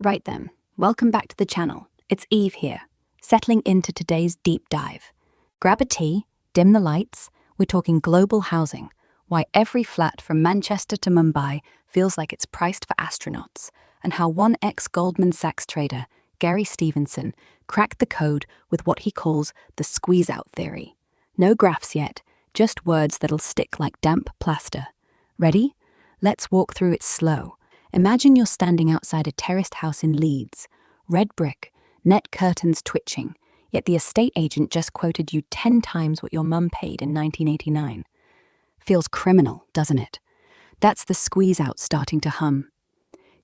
Right then, welcome back to the channel. It's Eve here, settling into today's deep dive. Grab a tea, dim the lights. We're talking global housing, why every flat from Manchester to Mumbai feels like it's priced for astronauts, and how one ex-Goldman Sachs trader, Gary Stevenson, cracked the code with what he calls the squeeze-out theory. No graphs yet, just words that'll stick like damp plaster. Ready? Let's walk through it slow. Imagine you're standing outside a terraced house in Leeds, red brick, net curtains twitching, yet the estate agent just quoted you 10 times what your mum paid in 1989. Feels criminal, doesn't it? That's the squeeze-out starting to hum.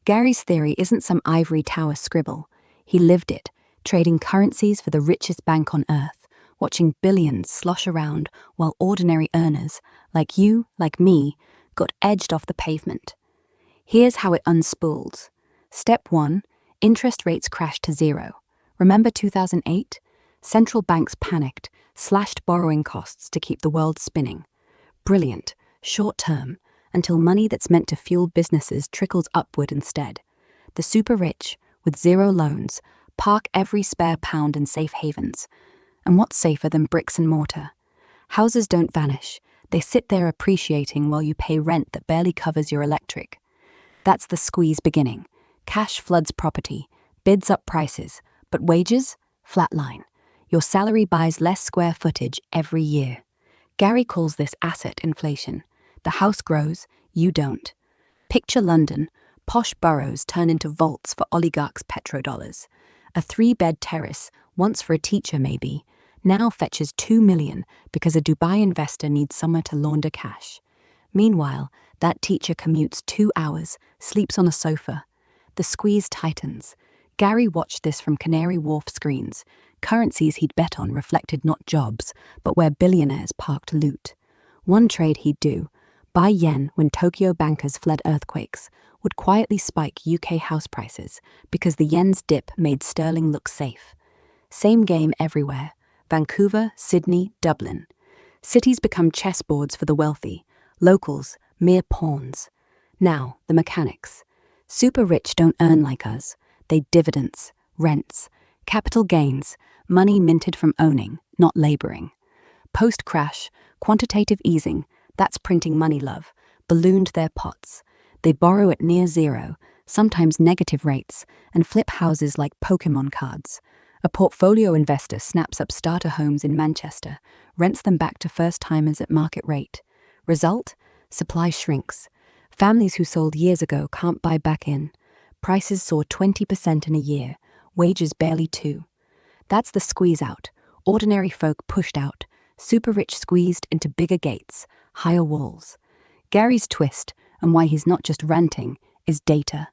Gary's theory isn't some ivory tower scribble. He lived it, trading currencies for the richest bank on earth, watching billions slosh around while ordinary earners, like you, like me, got edged off the pavement. Here's how it unspools. Step 1. Interest rates crashed to zero. Remember 2008? Central banks panicked, slashed borrowing costs to keep the world spinning. Brilliant, short term, until money that's meant to fuel businesses trickles upward instead. The super rich, with zero loans, park every spare pound in safe havens. And what's safer than bricks and mortar? Houses don't vanish. They sit there appreciating while you pay rent that barely covers your electric. That's the squeeze beginning. Cash floods property, bids up prices, but wages? Flatline. Your salary buys less square footage every year. Gary calls this asset inflation. The house grows, you don't. Picture London. Posh boroughs turn into vaults for oligarchs' petrodollars. A 3-bed terrace, once for a teacher maybe, now fetches $2 million because a Dubai investor needs somewhere to launder cash. Meanwhile, that teacher commutes 2 hours, sleeps on a sofa. The squeeze tightens. Gary watched this from Canary Wharf screens. Currencies he'd bet on reflected not jobs, but where billionaires parked loot. One trade he'd do, buy yen when Tokyo bankers fled earthquakes, would quietly spike UK house prices because the yen's dip made sterling look safe. Same game everywhere. Vancouver, Sydney, Dublin. Cities become chessboards for the wealthy. Locals, mere pawns. Now, the mechanics. Super rich don't earn like us. They dividends, rents, capital gains, money minted from owning, not laboring. Post-crash, quantitative easing, that's printing money, love, ballooned their pots. They borrow at near zero, sometimes negative rates, and flip houses like Pokemon cards. A portfolio investor snaps up starter homes in Manchester, rents them back to first-timers at market rate. Result? Supply shrinks. Families who sold years ago can't buy back in. Prices soar 20% in a year, wages barely 2. That's the squeeze out. Ordinary folk pushed out, super rich squeezed into bigger gates, higher walls. Gary's twist, and why he's not just ranting, is data.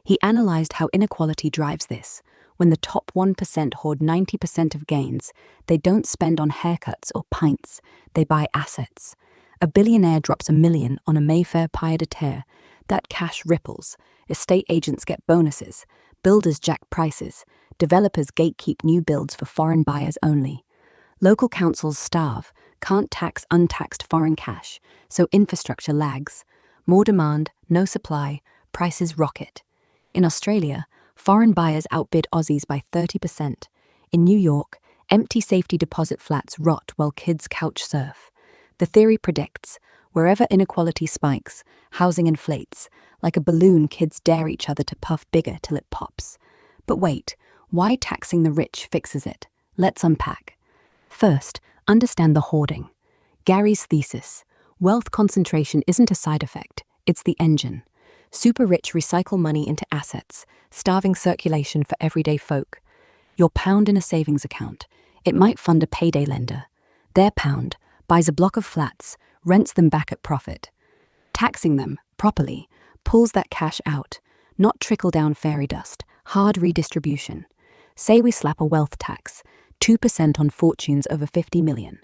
He analyzed how inequality drives this. When the top 1% hoard 90% of gains, they don't spend on haircuts or pints, they buy assets. A billionaire drops $1 million on a Mayfair pied-à-terre. That cash ripples. Estate agents get bonuses. Builders jack prices. Developers gatekeep new builds for foreign buyers only. Local councils starve, can't tax untaxed foreign cash, so infrastructure lags. More demand, no supply, prices rocket. In Australia, foreign buyers outbid Aussies by 30%. In New York, empty safety deposit flats rot while kids couch surf. The theory predicts, wherever inequality spikes, housing inflates. Like a balloon, kids dare each other to puff bigger till it pops. But wait, why taxing the rich fixes it? Let's unpack. First, understand the hoarding. Gary's thesis: wealth concentration isn't a side effect, it's the engine. Super rich recycle money into assets, starving circulation for everyday folk. Your pound in a savings account, it might fund a payday lender. Their pound buys a block of flats, rents them back at profit. Taxing them, properly, pulls that cash out, not trickle-down fairy dust, hard redistribution. Say we slap a wealth tax, 2% on fortunes over 50 million.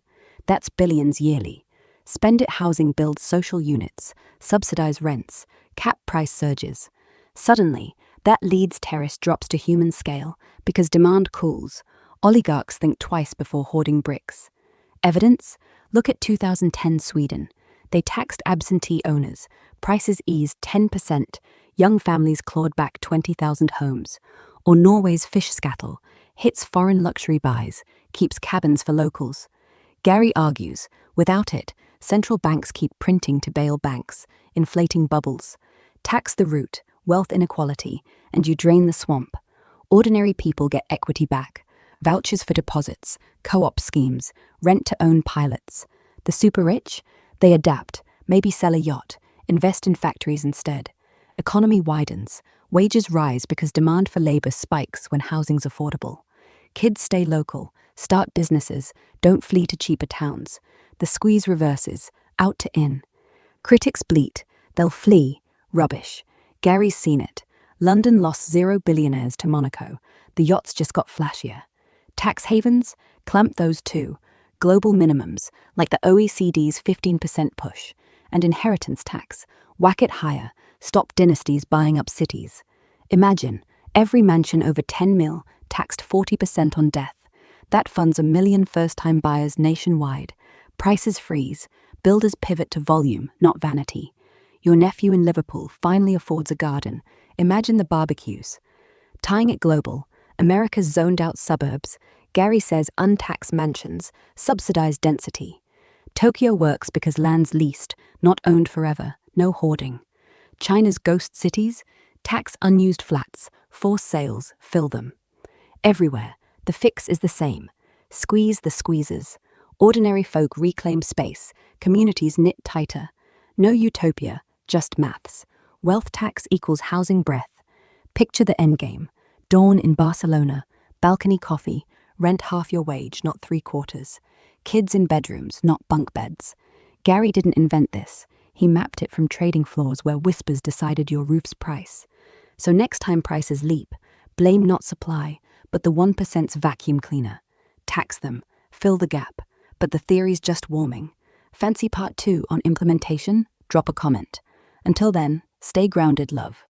That's billions yearly. Spend it housing builds social units, subsidize rents, cap price surges. Suddenly, that Leeds terrace drops to human scale because demand cools. Oligarchs think twice before hoarding bricks. Evidence? Look at 2010 Sweden. They taxed absentee owners. Prices eased 10%. young families clawed back 20,000 homes. Or Norway's fish scattle hits foreign luxury buys, keeps cabins for locals. Gary argues, without it, central banks keep printing to bail banks, inflating bubbles. Tax the root, wealth inequality, and you drain the swamp. Ordinary people get equity back, vouchers for deposits, co-op schemes, rent-to-own pilots. The super rich? They adapt, maybe sell a yacht, invest in factories instead. Economy widens, wages rise because demand for labor spikes when housing's affordable. Kids stay local, start businesses, don't flee to cheaper towns. The squeeze reverses, out to in. Critics bleat, they'll flee. Rubbish. Gary's seen it. London lost 0 billionaires to Monaco. The yachts just got flashier. Tax havens? Clamp those too. Global minimums, like the OECD's 15% push. And inheritance tax. Whack it higher. Stop dynasties buying up cities. Imagine, every mansion over 10 mil taxed 40% on death. That funds 1 million first-time buyers nationwide. Prices freeze. Builders pivot to volume, not vanity. Your nephew in Liverpool finally affords a garden. Imagine the barbecues. Tying it global, America's zoned-out suburbs, Gary says untaxed mansions, subsidized density. Tokyo works because land's leased, not owned forever, no hoarding. China's ghost cities? Tax unused flats, force sales, fill them. Everywhere, the fix is the same. Squeeze the squeezers. Ordinary folk reclaim space, communities knit tighter. No utopia, just maths. Wealth tax equals housing breath. Picture the endgame. Dawn in Barcelona, balcony coffee, rent half your wage, not 3/4. Kids in bedrooms, not bunk beds. Gary didn't invent this. He mapped it from trading floors where whispers decided your roof's price. So next time prices leap, blame not supply, but the 1%'s vacuum cleaner. Tax them, fill the gap. But the theory's just warming. Fancy part 2 on implementation? Drop a comment. Until then, stay grounded, love.